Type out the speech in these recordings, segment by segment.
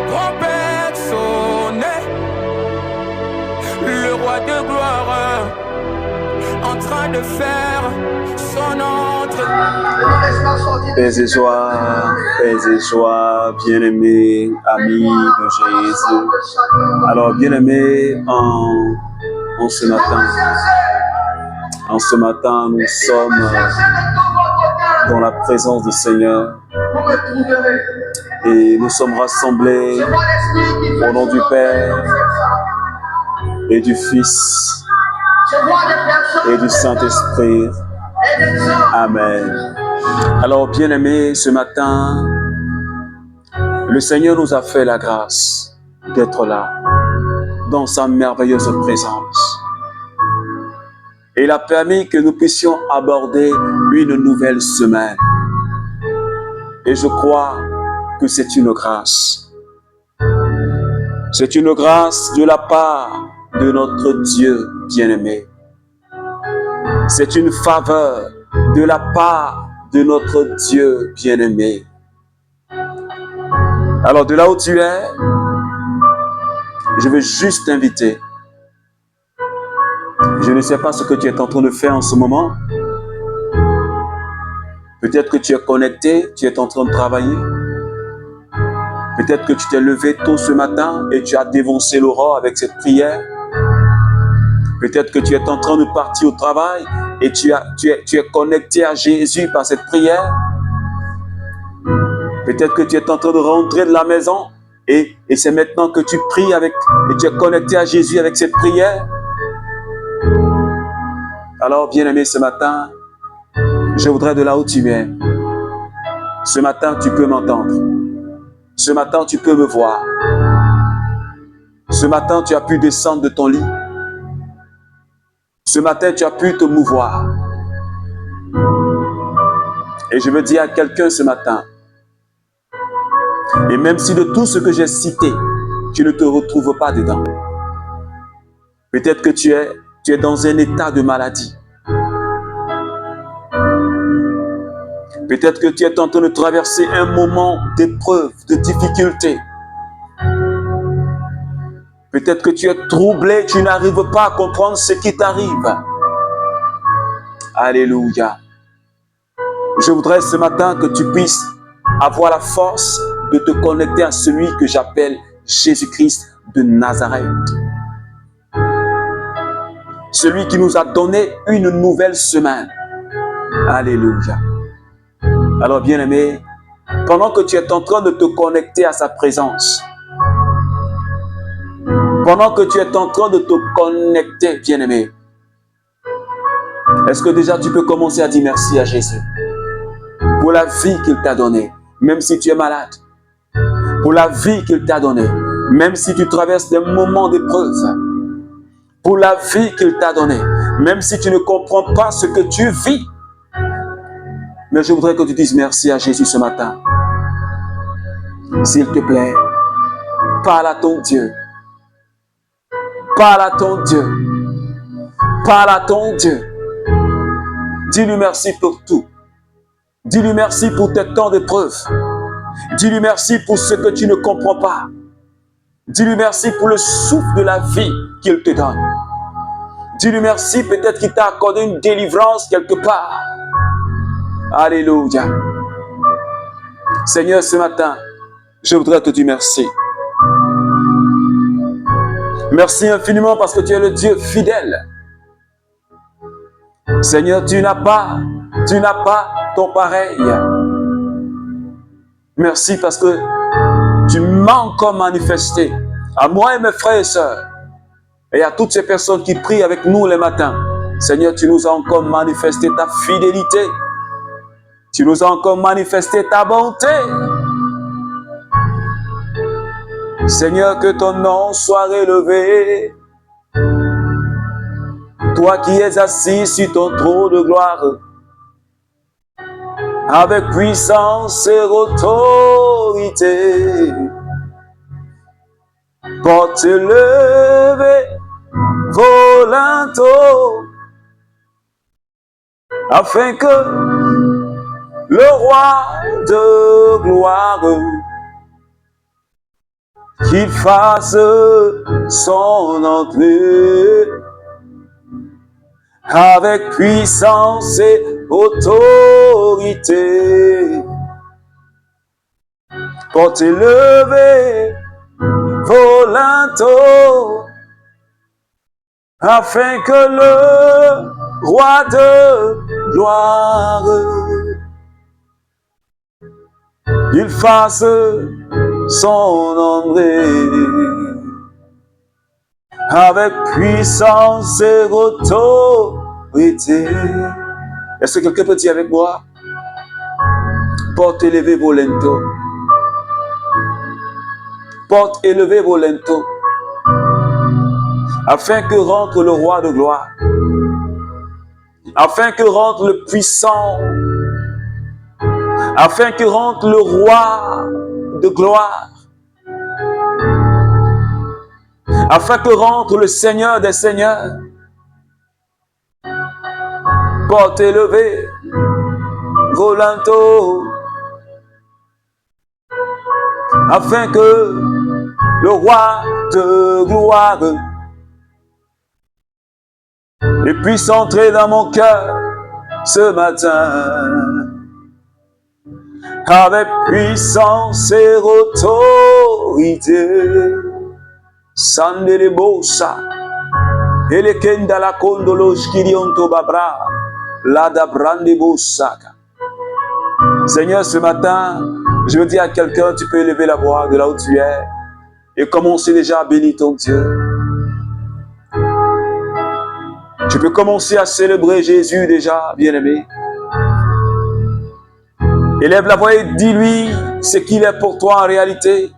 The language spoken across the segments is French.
trompette sonnait, le roi de gloire en train de faire son entrée. Paix et joie, bien-aimés, amis de Jésus. Alors, bien-aimés, en ce matin, nous sommes dans la présence du Seigneur et nous sommes rassemblés au nom du Père et du Fils et du Saint-Esprit. Amen. Alors, bien-aimés, ce matin, le Seigneur nous a fait la grâce d'être là, dans sa merveilleuse présence. Et il a permis que nous puissions aborder une nouvelle semaine. Et je crois que c'est une grâce. C'est une grâce de la part de notre Dieu bien-aimé. C'est une faveur de la part de notre Dieu bien-aimé. Alors, de là où tu es, je veux juste t'inviter. Je ne sais pas ce que tu es en train de faire en ce moment. Peut-être que tu es connecté, tu es en train de travailler. Peut-être que tu t'es levé tôt ce matin et tu as dévancé l'aurore avec cette prière. Peut-être que tu es en train de partir au travail et tu es connecté à Jésus par cette prière. Peut-être que tu es en train de rentrer de la maison et c'est maintenant que tu pries et tu es connecté à Jésus avec cette prière. Alors, bien-aimé, ce matin, je voudrais de là où tu es. Ce matin, tu peux m'entendre. Ce matin, tu peux me voir. Ce matin, tu as pu descendre de ton lit. Ce matin, tu as pu te mouvoir. Et je veux dire à quelqu'un ce matin, et même si de tout ce que j'ai cité, tu ne te retrouves pas dedans, peut-être que tu es dans un état de maladie. Peut-être que tu es en train de traverser un moment d'épreuve, de difficulté. Peut-être que tu es troublé, tu n'arrives pas à comprendre ce qui t'arrive. Alléluia. Je voudrais ce matin que tu puisses avoir la force de te connecter à celui que j'appelle Jésus-Christ de Nazareth. Celui qui nous a donné une nouvelle semaine. Alléluia. Alors, bien-aimé, pendant que tu es en train de te connecter à sa présence, pendant que tu es en train de te connecter, bien-aimé, est-ce que déjà tu peux commencer à dire merci à Jésus pour la vie qu'il t'a donnée, même si tu es malade, pour la vie qu'il t'a donnée, même si tu traverses des moments d'épreuve, pour la vie qu'il t'a donnée, même si tu ne comprends pas ce que tu vis. Mais je voudrais que tu dises merci à Jésus ce matin. S'il te plaît, parle à ton Dieu. Parle à ton Dieu. Parle à ton Dieu. Dis-lui merci pour tout. Dis-lui merci pour tes temps d'épreuve. Dis-lui merci pour ce que tu ne comprends pas. Dis-lui merci pour le souffle de la vie qu'il te donne. Dis-lui merci, peut-être qu'il t'a accordé une délivrance quelque part. Alléluia. Seigneur, ce matin, je voudrais te dire merci. Merci infiniment parce que tu es le Dieu fidèle. Seigneur, tu n'as pas ton pareil. Merci parce que tu m'as encore manifesté à moi et mes frères et sœurs et à toutes ces personnes qui prient avec nous les matins. Seigneur, tu nous as encore manifesté ta fidélité. Tu nous as encore manifesté ta bonté. Seigneur, que ton nom soit relevé. Toi qui es assis sur ton trône de gloire, avec puissance et autorité, porte levé, volonto, afin que le roi de gloire qu'il fasse son entrée avec puissance et autorité. Porte élevée, volonto, afin que le roi de gloire il fasse son entrée avec puissance et autorité. Est-ce que quelqu'un peut dire avec moi? Porte élevée volento. Porte élevée volento. Afin que rentre le roi de gloire. Afin que rentre le puissant. Afin que rentre le roi de gloire. Afin que rentre le Seigneur des Seigneurs. Porte élevée, volonto. Afin que le roi de gloire et puisse entrer dans mon cœur ce matin avec puissance et autorité. Sandele bosa, elekenda la kondolo shkirionto babra, la da brande bosaka. Seigneur, ce matin, je veux dire à quelqu'un, tu peux élever la voix de là où tu es et commencer déjà à bénir ton Dieu. Tu peux commencer à célébrer Jésus déjà, bien-aimé. Élève la voix et dis-lui ce qu'il est pour toi en réalité.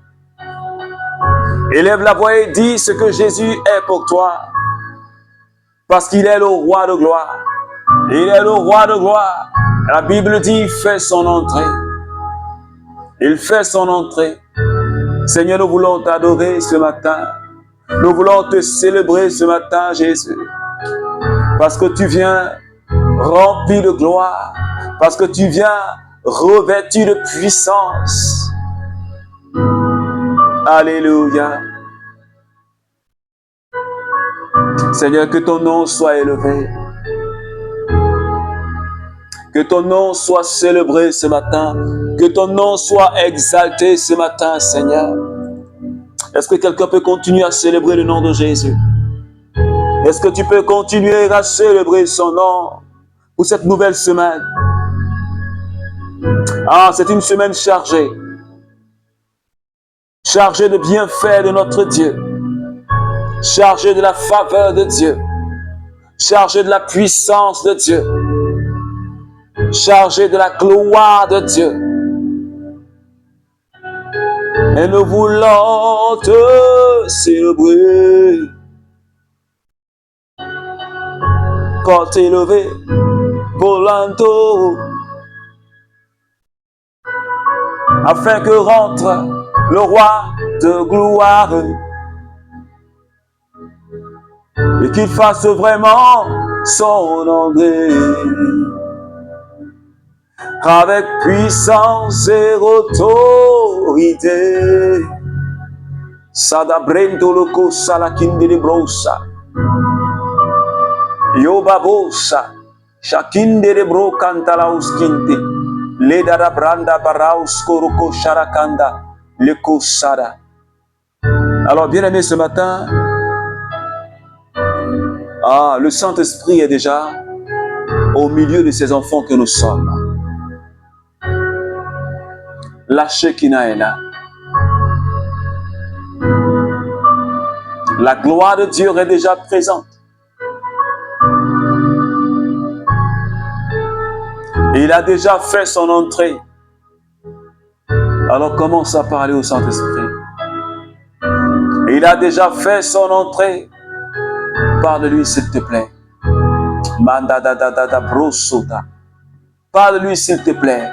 Élève la voix et dis ce que Jésus est pour toi. Parce qu'il est le roi de gloire. Il est le roi de gloire. La Bible dit, il fait son entrée. Il fait son entrée. Seigneur, nous voulons t'adorer ce matin. Nous voulons te célébrer ce matin, Jésus. Parce que tu viens rempli de gloire. Parce que tu viens revêtu de puissance. Alléluia. Seigneur, que ton nom soit élevé. Que ton nom soit célébré ce matin. Que ton nom soit exalté ce matin, Seigneur. Est-ce que quelqu'un peut continuer à célébrer le nom de Jésus? Est-ce que tu peux continuer à célébrer son nom pour cette nouvelle semaine? Ah, c'est une semaine chargée. Chargée de bienfaits de notre Dieu. Chargée de la faveur de Dieu. Chargée de la puissance de Dieu. Chargée de la gloire de Dieu. Et nous voulons te célébrer. Porte élevée, volonto, afin que rentre le roi de gloire et qu'il fasse vraiment son entrée avec puissance et autorité. Sadabrendo loco salakinde de brosa. Yobabosa, Shakinde de bro cantalausquinte, Leda da branda baraus koroko sharakanda, le kosada. Alors, bien aimé, ce matin, le Saint-Esprit est déjà au milieu de ces enfants que nous sommes. La Shekinah est là. La gloire de Dieu est déjà présente. Il a déjà fait son entrée. Alors commence à parler au Saint-Esprit. Il a déjà fait son entrée. Parle-lui s'il te plaît. Parle-lui s'il te plaît.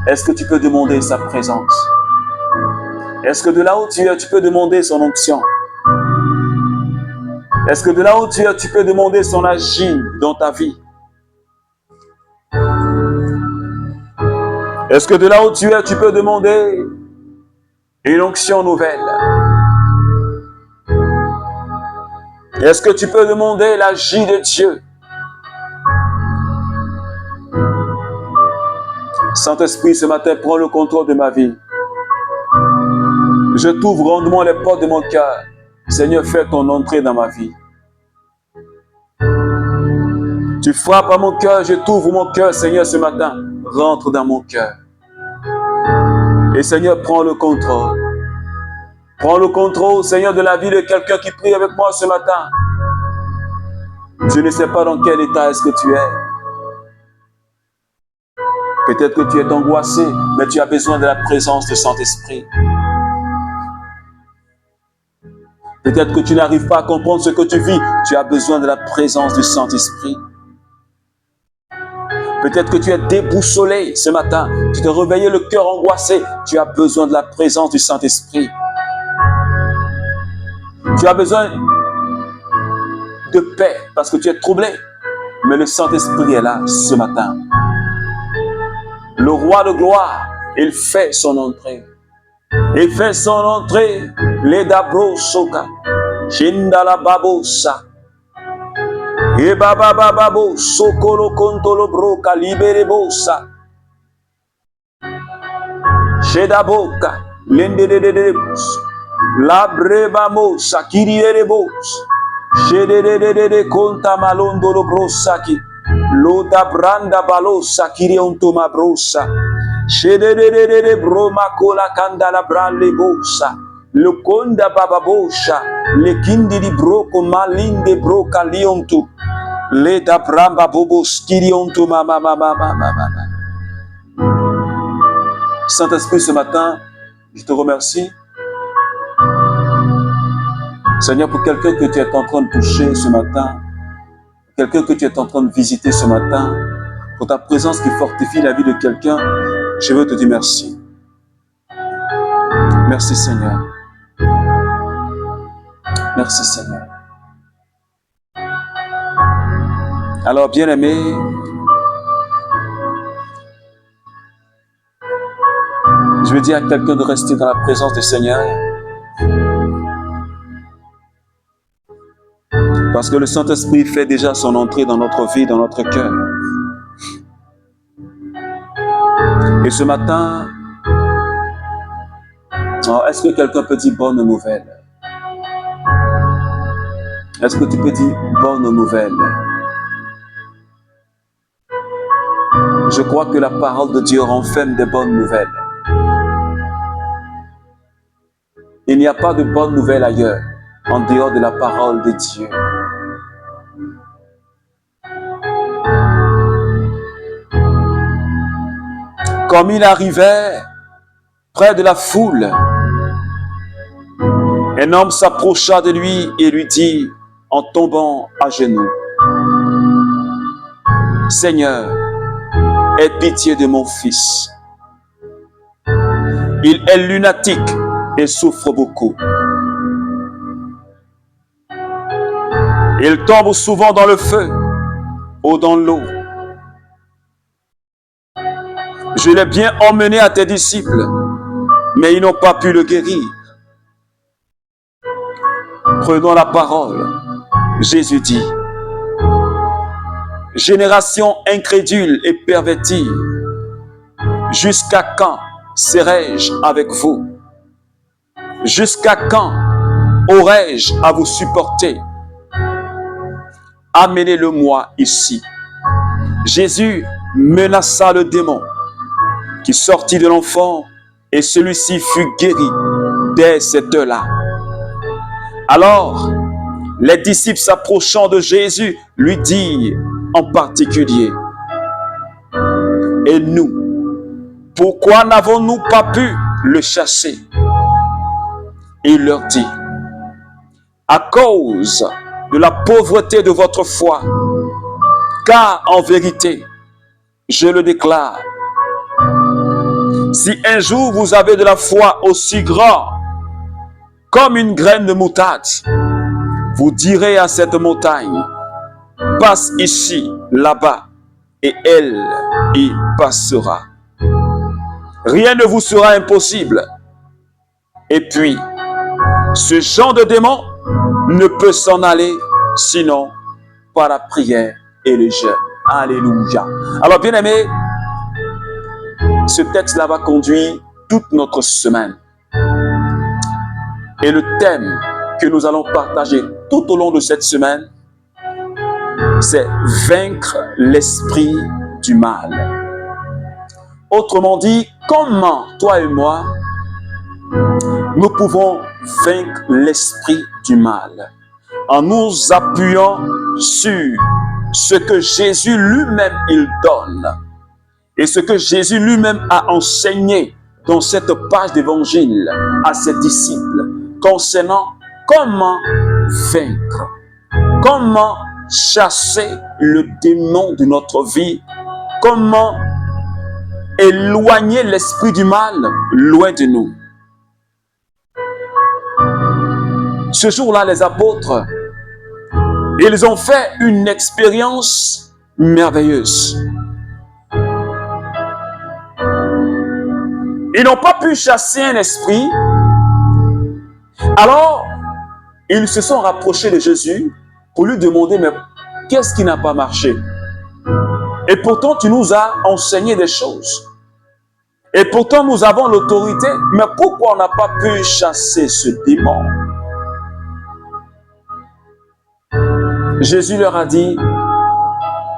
Est-ce que tu peux demander sa présence? Est-ce que de là où tu es, tu peux demander son onction? Est-ce que de là où tu es, tu peux demander son agir dans ta vie? Est-ce que de là où tu es, tu peux demander une onction nouvelle. Est-ce que tu peux demander l'agir de Dieu? Saint-Esprit, ce matin, prends le contrôle de ma vie. Je t'ouvre rondement les portes de mon cœur. Seigneur, fais ton entrée dans ma vie. Tu frappes à mon cœur, je t'ouvre mon cœur, Seigneur, ce matin. Rentre dans mon cœur. Et Seigneur, prends le contrôle. Prends le contrôle, Seigneur, de la vie de quelqu'un qui prie avec moi ce matin. Je ne sais pas dans quel état est-ce que tu es. Peut-être que tu es angoissé, mais tu as besoin de la présence du Saint-Esprit. Peut-être que tu n'arrives pas à comprendre ce que tu vis. Tu as besoin de la présence du Saint-Esprit. Peut-être que tu es déboussolé ce matin. Tu t'es réveillé le cœur angoissé. Tu as besoin de la présence du Saint-Esprit. Tu as besoin de paix parce que tu es troublé. Mais le Saint-Esprit est là ce matin. Le roi de gloire, il fait son entrée. Il fait son entrée. Les dabro soka. Shindala babosa. E baba babo sokolo kontolo broka libere bosa. Sheda boka. Lende de bos. La breba mosa. Kiriere bos. Shede de konta malondo lo brosaki. Loda branda balosa kiriontoma brosa. Shede de broma kola kandala brale bosa. Le konda baba bosha. Le kindi di broko malinde broka liontu. Le da bramba bobos kiriontu mama. Saint-Esprit, ce matin, je te remercie. Seigneur, pour quelqu'un que tu es en train de toucher ce matin, quelqu'un que tu es en train de visiter ce matin, pour ta présence qui fortifie la vie de quelqu'un, je veux te dire merci. Merci Seigneur. Merci Seigneur. Alors, bien-aimé, je veux dire à quelqu'un de rester dans la présence du Seigneur. Parce que le Saint-Esprit fait déjà son entrée dans notre vie, dans notre cœur. Et ce matin, est-ce que quelqu'un peut dire bonne nouvelle? Est-ce que tu peux dire bonne nouvelle? Je crois que la parole de Dieu renferme des bonnes nouvelles. Il n'y a pas de bonnes nouvelles ailleurs, en dehors de la parole de Dieu. Comme il arrivait près de la foule, un homme s'approcha de lui et lui dit, en tombant à genoux, « Seigneur, aie pitié de mon fils. Il est lunatique et souffre beaucoup. Il tombe souvent dans le feu ou dans l'eau. Je l'ai bien emmené à tes disciples, mais ils n'ont pas pu le guérir. » Prenons la parole. Jésus dit, « Génération incrédule et pervertie, jusqu'à quand serai-je avec vous? Jusqu'à quand aurai-je à vous supporter? Amenez-le-moi ici. » Jésus menaça le démon qui sortit de l'enfant et celui-ci fut guéri dès cette heure-là. Alors, les disciples s'approchant de Jésus lui dirent en particulier, « Et nous, pourquoi n'avons-nous pas pu le chasser? » Il leur dit, « À cause de la pauvreté de votre foi, car en vérité, je le déclare, si un jour vous avez de la foi aussi grande comme une graine de moutarde, vous direz à cette montagne, passe ici, là-bas, et elle y passera. Rien ne vous sera impossible. Et puis, ce genre de démon ne peut s'en aller sinon par la prière et le jeûne. Alléluia. Alors, bien-aimés, ce texte-là va conduire toute notre semaine. Et le thème que nous allons partager tout au long de cette semaine, c'est vaincre l'esprit du mal. Autrement dit, comment toi et moi, nous pouvons vaincre l'esprit du mal en nous appuyant sur ce que Jésus lui-même il donne et ce que Jésus lui-même a enseigné dans cette page d'évangile à ses disciples concernant comment vaincre, comment chasser le démon de notre vie, comment éloigner l'esprit du mal loin de nous. Ce jour-là, les apôtres, ils ont fait une expérience merveilleuse. Ils n'ont pas pu chasser un esprit. Alors, ils se sont rapprochés de Jésus pour lui demander, mais qu'est-ce qui n'a pas marché? Et pourtant, tu nous as enseigné des choses. Et pourtant, nous avons l'autorité. Mais pourquoi on n'a pas pu chasser ce démon? Jésus leur a dit,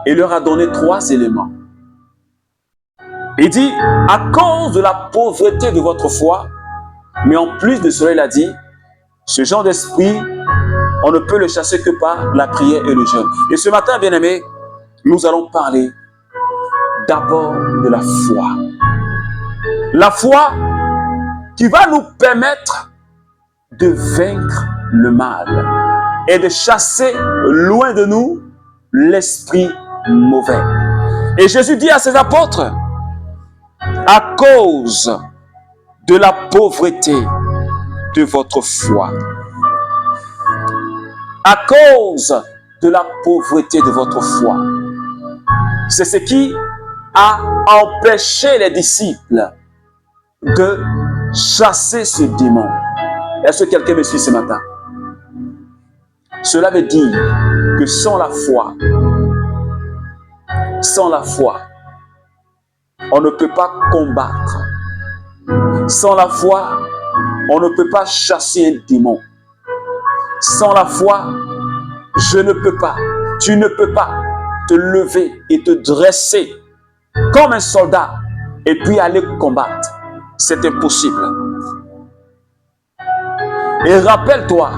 il leur a donné 3 éléments. Il dit, à cause de la pauvreté de votre foi, mais en plus de cela, il a dit, ce genre d'esprit, on ne peut le chasser que par la prière et le jeûne. Et ce matin, bien-aimés, nous allons parler d'abord de la foi. La foi qui va nous permettre de vaincre le mal et de chasser loin de nous l'esprit mauvais. Et Jésus dit à ses apôtres, à cause de la pauvreté de votre foi, à cause de la pauvreté de votre foi, c'est ce qui a empêché les disciples de chasser ce démon. Est-ce que quelqu'un me suit ce matin? Cela veut dire que sans la foi, on ne peut pas combattre. Sans la foi, on ne peut pas chasser un démon. Sans la foi, je ne peux pas, tu ne peux pas te lever et te dresser comme un soldat et puis aller combattre. C'est impossible. Et rappelle-toi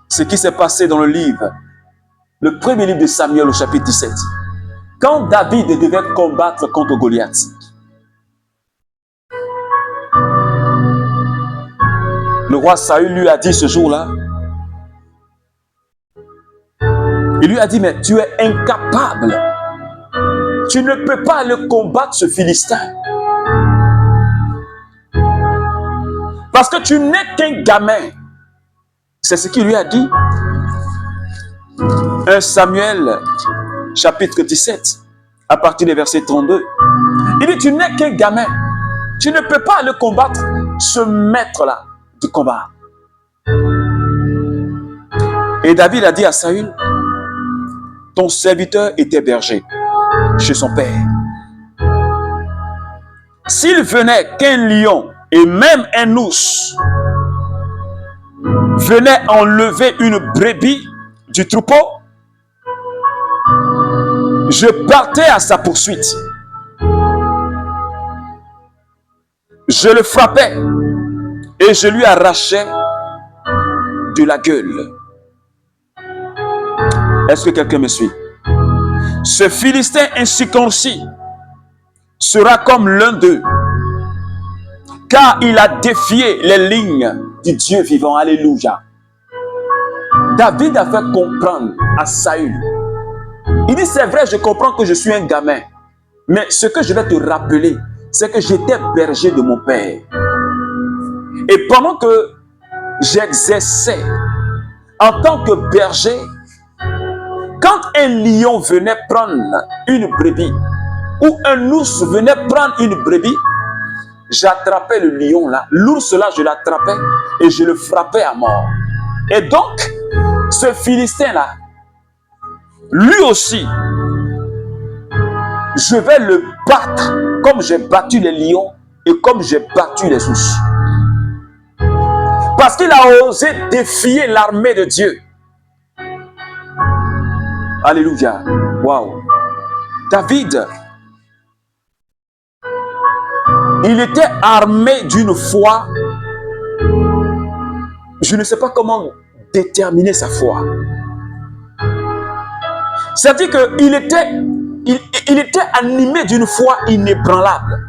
ce qui s'est passé dans le premier livre de Samuel au chapitre 17. Quand David devait combattre contre Goliath, le roi Saül lui a dit ce jour-là, il lui a dit, mais tu es incapable. Tu ne peux pas aller combattre ce Philistin. Parce que tu n'es qu'un gamin. C'est ce qu'il lui a dit. 1 Samuel, chapitre 17, à partir du verset 32. Il dit, tu n'es qu'un gamin. Tu ne peux pas aller combattre ce maître-là du combat. Et David a dit à Saül, ton serviteur était berger chez son père. S'il venait qu'un lion et même un ours venait enlever une brebis du troupeau, je partais à sa poursuite. Je le frappais et je lui arrachais de la gueule. Est-ce que quelqu'un me suit? Ce Philistin incirconcis sera comme l'un d'eux, car il a défié les lignes du Dieu vivant. Alléluia. David a fait comprendre à Saül. Il dit, c'est vrai, je comprends que je suis un gamin, mais ce que je vais te rappeler, c'est que j'étais berger de mon père. Et pendant que j'exerçais en tant que berger, quand un lion venait prendre une brebis ou un ours venait prendre une brebis, j'attrapais le lion là, l'ours là, je l'attrapais et je le frappais à mort. Et donc, ce Philistin là, lui aussi, je vais le battre comme j'ai battu les lions et comme j'ai battu les ours. Parce qu'il a osé défier l'armée de Dieu. Alléluia. Waouh. David, il était armé d'une foi. Je ne sais pas comment déterminer sa foi. C'est-à-dire qu'il était animé d'une foi inébranlable.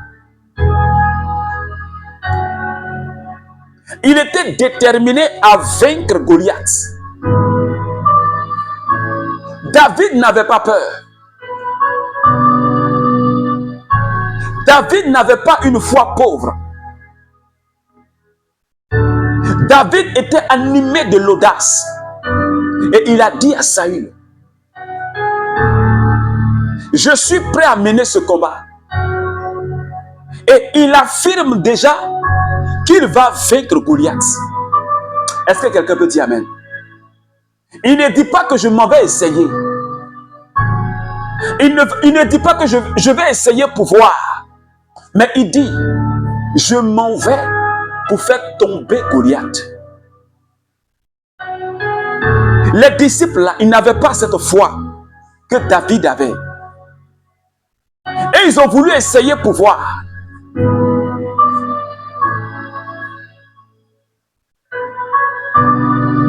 Il était déterminé à vaincre Goliath. David n'avait pas peur. David n'avait pas une foi pauvre. David était animé de l'audace. Et il a dit à Saül, je suis prêt à mener ce combat. Et il affirme déjà qu'il va vaincre Goliath. Est-ce que quelqu'un peut dire amen? Il ne dit pas que je m'en vais essayer. Il ne dit pas que je vais essayer pour voir. Mais il dit, je m'en vais pour faire tomber Goliath. Les disciples là, ils n'avaient pas cette foi que David avait. Et ils ont voulu essayer pour voir.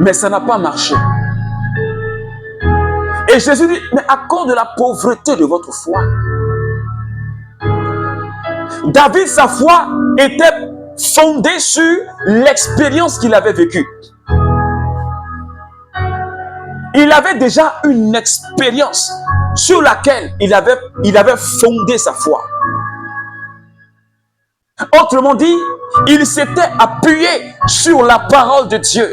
Mais ça n'a pas marché. Et Jésus dit, mais à cause de la pauvreté de votre foi. David, sa foi était fondée sur l'expérience qu'il avait vécue. Il avait déjà une expérience sur laquelle il avait fondé sa foi. Autrement dit, il s'était appuyé sur la parole de Dieu,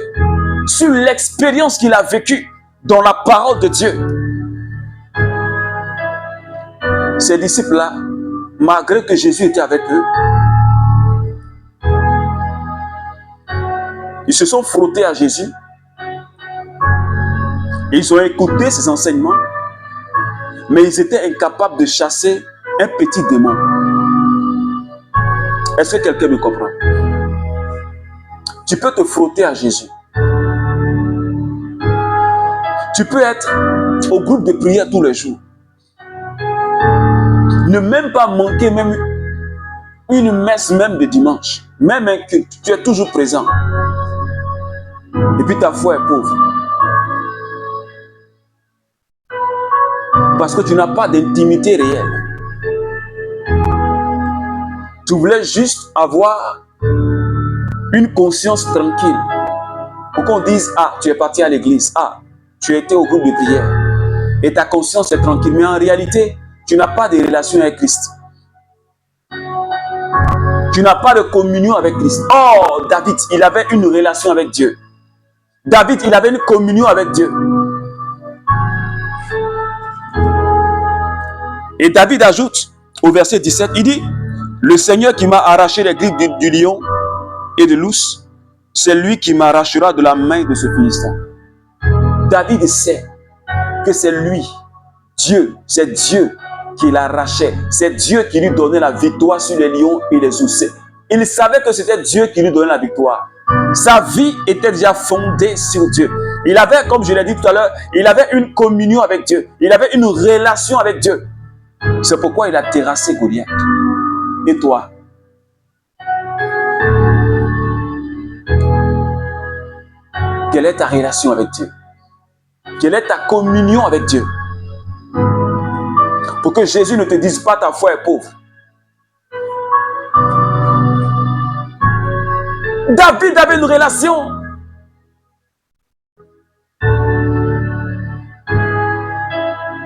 sur l'expérience qu'il a vécue dans la parole de Dieu. Ces disciples-là, malgré que Jésus était avec eux, ils se sont frottés à Jésus. Ils ont écouté ses enseignements, mais ils étaient incapables de chasser un petit démon. Est-ce que quelqu'un me comprend? Tu peux te frotter à Jésus. Tu peux être au groupe de prière tous les jours. Ne même pas manquer même une messe même de dimanche. Même un culte. Tu es toujours présent. Et puis ta foi est pauvre. Parce que tu n'as pas d'intimité réelle. Tu voulais juste avoir une conscience tranquille. Pour qu'on dise, ah, tu es parti à l'église. Ah, tu étais au groupe de prière. Et ta conscience est tranquille. Mais en réalité, tu n'as pas de relation avec Christ. Tu n'as pas de communion avec Christ. Oh, David, il avait une relation avec Dieu. David, il avait une communion avec Dieu. Et David ajoute au verset 17, il dit, le Seigneur qui m'a arraché les griffes du lion et de l'ours, c'est lui qui m'arrachera de la main de ce Philistin. David sait que c'est lui, Dieu, c'est Dieu qui l'arrachait. C'est Dieu qui lui donnait la victoire sur les lions et les ours. Il savait que c'était Dieu qui lui donnait la victoire. Sa vie était déjà fondée sur Dieu. Il avait, comme je l'ai dit tout à l'heure, il avait une communion avec Dieu. Il avait une relation avec Dieu. C'est pourquoi il a terrassé Goliath. Et toi? Quelle est ta relation avec Dieu? Quelle est ta communion avec Dieu? Pour que Jésus ne te dise pas ta foi est pauvre. David avait une relation.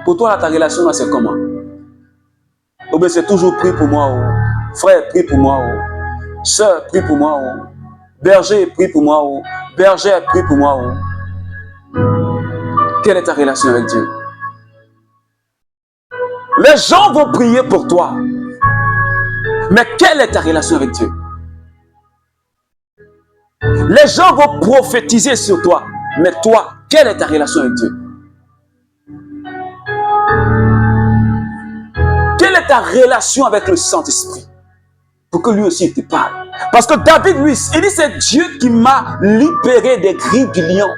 Pour toi, là, ta relation, là, c'est comment? Oh, ben, c'est toujours prie pour moi. Oh. Frère, prie pour moi. Oh. Sœur, prie pour moi. Oh. Berger, prie pour moi. Oh. Bergère, prie pour moi. Oh. Quelle est ta relation avec Dieu? Les gens vont prier pour toi. Mais quelle est ta relation avec Dieu? Les gens vont prophétiser sur toi. Mais toi, quelle est ta relation avec Dieu? Quelle est ta relation avec le Saint-Esprit? Pour que lui aussi te parle. Parce que David, lui, il dit, c'est Dieu qui m'a libéré des griffes du lion.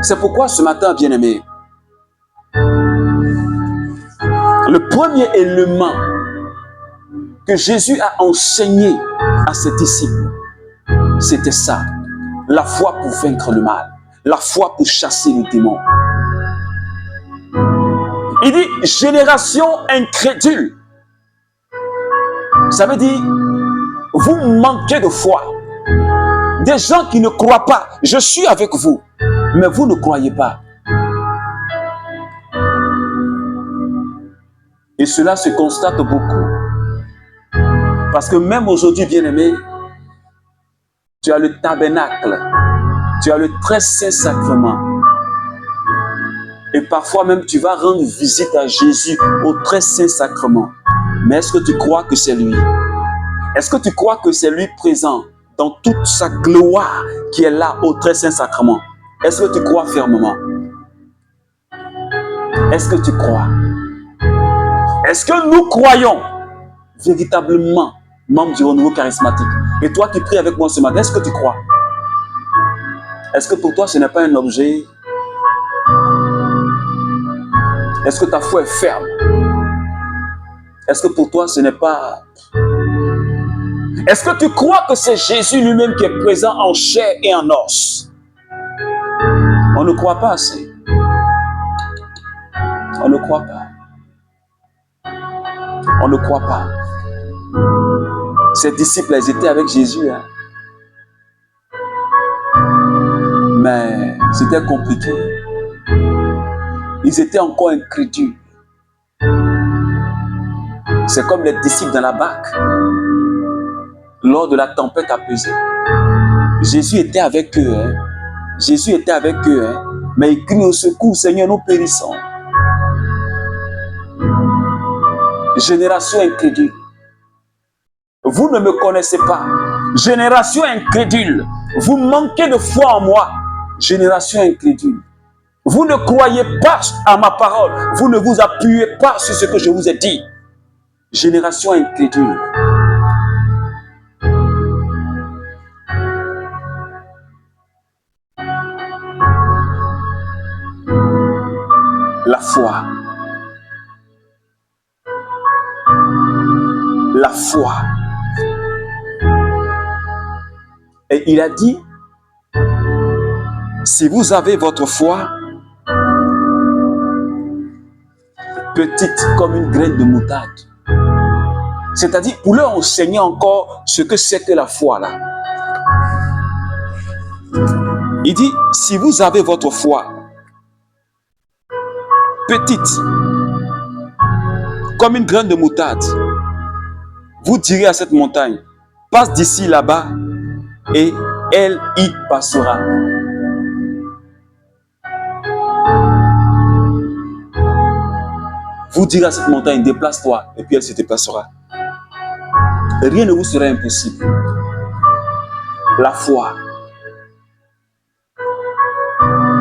C'est pourquoi ce matin, bien-aimé, le premier élément que Jésus a enseigné à ses disciples, c'était ça. La foi pour vaincre le mal. La foi pour chasser les démons. Il dit, génération incrédule. Ça veut dire, vous manquez de foi. Des gens qui ne croient pas. Je suis avec vous, mais vous ne croyez pas. Et cela se constate beaucoup. Parce que même aujourd'hui, bien-aimé, tu as le tabernacle, tu as le très saint sacrement. Et parfois même, tu vas rendre visite à Jésus au très saint sacrement. Mais est-ce que tu crois que c'est lui? Est-ce que tu crois que c'est lui présent dans toute sa gloire qui est là au très saint sacrement? Est-ce que tu crois fermement? Est-ce que tu crois? Est-ce que nous croyons véritablement, membres du renouveau charismatique? Et toi qui pries avec moi ce matin, est-ce que tu crois? Est-ce que pour toi ce n'est pas un objet? Est-ce que ta foi est ferme? Est-ce que pour toi ce n'est pas... Est-ce que tu crois que c'est Jésus lui-même qui est présent en chair et en os? On ne croit pas assez. On ne croit pas. On ne croit pas. Ces disciples, ils étaient avec Jésus. Hein. Mais c'était compliqué. Ils étaient encore incrédules. C'est comme les disciples dans la barque. Lors de la tempête apaisée. Jésus était avec eux. Hein. Jésus était avec eux. Hein. Mais ils crient au secours, Seigneur, nous périssons. Génération incrédule. Vous ne me connaissez pas. Génération incrédule. Vous manquez de foi en moi. Génération incrédule. Vous ne croyez pas à ma parole. Vous ne vous appuyez pas sur ce que je vous ai dit. Génération incrédule. La foi. La foi. Et il a dit, si vous avez votre foi, petite comme une graine de moutarde, c'est-à-dire pour leur enseigner encore ce que c'est que la foi là. Il dit, si vous avez votre foi, petite comme une graine de moutarde, vous direz à cette montagne, passe d'ici là-bas et elle y passera. Vous direz à cette montagne, déplace-toi et puis elle se déplacera. Rien ne vous sera impossible. La foi.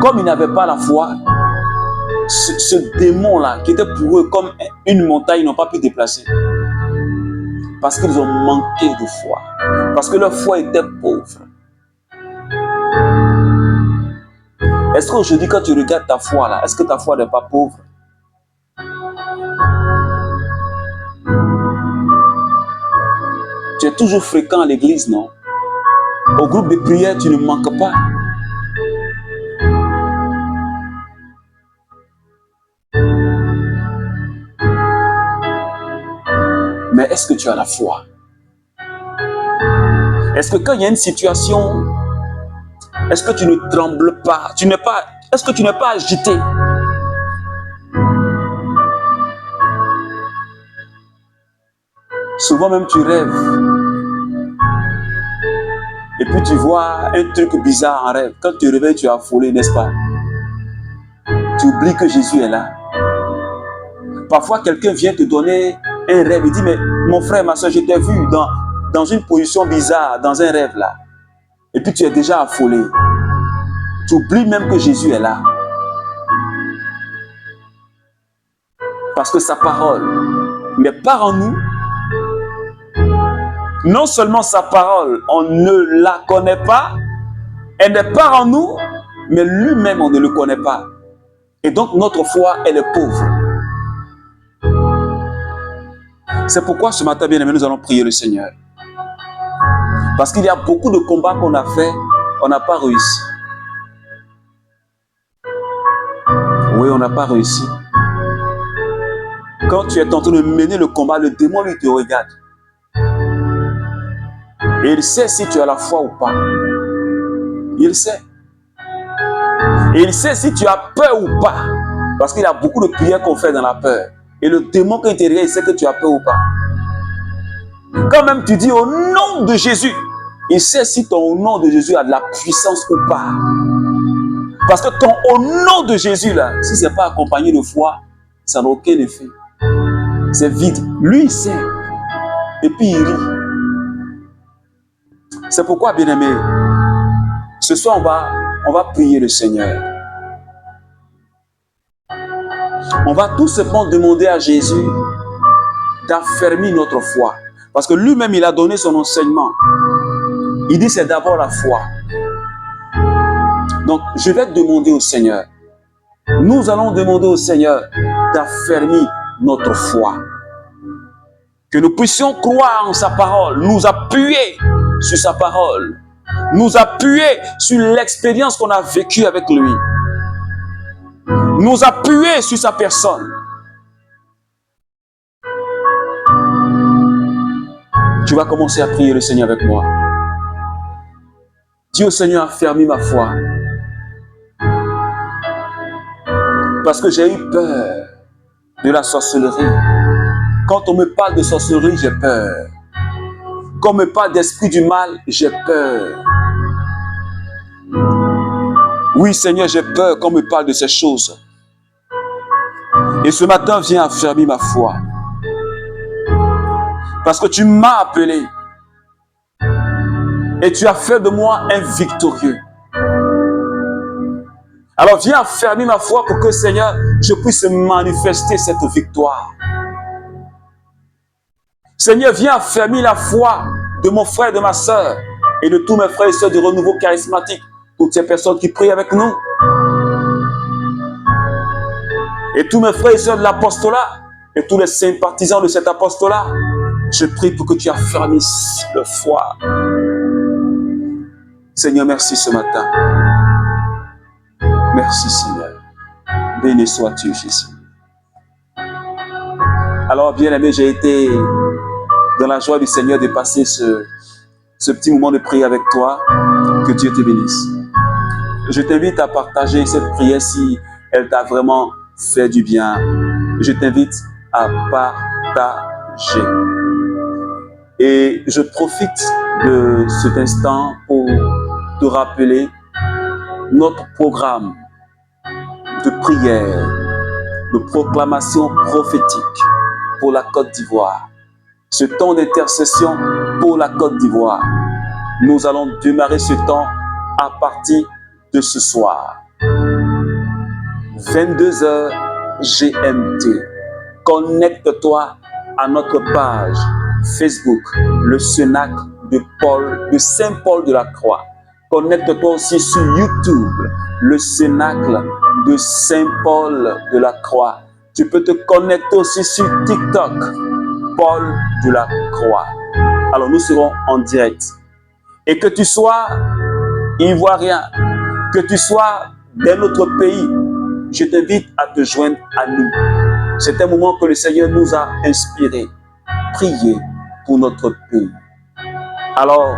Comme ils n'avaient pas la foi, ce démon-là, qui était pour eux comme une montagne, ils n'ont pas pu déplacer. Parce qu'ils ont manqué de foi. Parce que leur foi était pauvre. Est-ce qu'aujourd'hui, quand tu regardes ta foi là, est-ce que ta foi n'est pas pauvre? Tu es toujours fréquent à l'église, non? Au groupe de prière, tu ne manques pas. Mais est-ce que tu as la foi? Est-ce que quand il y a une situation, est-ce que tu ne trembles pas? Est-ce que tu n'es pas agité? Souvent même tu rêves. Et puis tu vois un truc bizarre en rêve. Quand tu te réveilles, tu es affolé, n'est-ce pas? tu oublies que Jésus est là. Parfois, quelqu'un vient te donner un rêve. Il dit, mais mon frère, ma soeur, je t'ai vu dans une position bizarre, dans un rêve là. Et puis tu es déjà affolé. Tu oublies même que Jésus est là. Parce que sa parole n'est pas en nous. Non seulement sa parole, on ne la connaît pas, elle n'est pas en nous, mais lui-même, on ne le connaît pas. Et donc, notre foi, elle est pauvre. C'est pourquoi ce matin, bien aimé, nous allons prier le Seigneur. Parce qu'il y a beaucoup de combats qu'on a fait, on n'a pas réussi. Oui, on n'a pas réussi. Quand tu es en train de mener le combat, le démon lui te regarde. Et il sait si tu as la foi ou pas. Il sait. Et il sait si tu as peur ou pas. Parce qu'il y a beaucoup de prières qu'on fait dans la peur. Et le démon qui te regarde, il sait que tu as peur ou pas. Quand même tu dis au nom de Jésus, il sait si ton nom de Jésus a de la puissance ou pas. Parce que ton au nom de Jésus, là, si ce n'est pas accompagné de foi, ça n'a aucun effet. C'est vide. Lui, il sait. Et puis, il rit. C'est pourquoi, bien-aimé, ce soir, on va prier le Seigneur. On va tout simplement demander à Jésus d'affermir notre foi. Parce que lui-même, il a donné son enseignement. Il dit, c'est d'abord la foi. Donc, je vais demander au Seigneur. Nous allons demander au Seigneur d'affermir notre foi. Que nous puissions croire en sa parole, nous appuyer sur sa parole, nous appuyer sur l'expérience qu'on a vécue avec lui, nous appuyer sur sa personne. Tu vas commencer à prier le Seigneur avec moi. Dis au Seigneur, affermis ma foi. Parce que j'ai eu peur de la sorcellerie. Quand on me parle de sorcellerie, j'ai peur. Quand on me parle d'esprit du mal, j'ai peur. Oui, Seigneur, j'ai peur qu'on me parle de ces choses. Et ce matin, viens affermir ma foi. Parce que tu m'as appelé. Et tu as fait de moi un victorieux. Alors viens affermir ma foi pour que, Seigneur, je puisse manifester cette victoire. Seigneur, viens affermir la foi de mon frère et de ma soeur et de tous mes frères et sœurs du renouveau charismatique, toutes ces personnes qui prient avec nous. Et tous mes frères et sœurs de l'apostolat et tous les sympathisants de cet apostolat, je prie pour que tu affermisses leur foi. Seigneur, merci ce matin. Merci Seigneur. Béni sois-tu Jésus. Alors bien-aimé, j'ai été dans la joie du Seigneur de passer ce petit moment de prière avec toi. Que Dieu te bénisse. Je t'invite à partager cette prière si elle t'a vraiment fait du bien. Je t'invite à partager. Et je profite de cet instant pour te rappeler notre programme de prière, de proclamation prophétique pour la Côte d'Ivoire. Ce temps d'intercession pour la Côte d'Ivoire. Nous allons démarrer ce temps à partir de ce soir. 22h GMT. Connecte-toi à notre page Facebook, le Cénacle de Saint-Paul de la Croix. Connecte-toi aussi sur YouTube, le Cénacle de Saint-Paul de la Croix. Tu peux te connecter aussi sur TikTok, Paul de la Croix. Alors nous serons en direct. Et que tu sois ivoirien, que tu sois d'un autre pays, je t'invite à te joindre à nous. C'est un moment que le Seigneur nous a inspiré. Prier pour notre pays. Alors,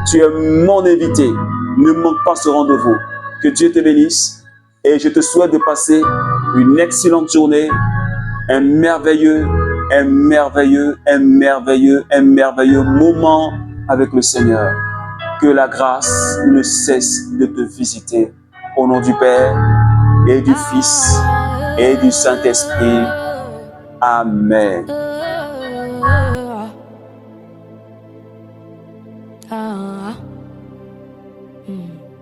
tu es mon invité. Ne manque pas ce rendez-vous. Que Dieu te bénisse. Et je te souhaite de passer une excellente journée. Un merveilleux moment avec le Seigneur. Que la grâce ne cesse de te visiter. Au nom du Père, et du Fils et du Saint-Esprit. Amen. Mm.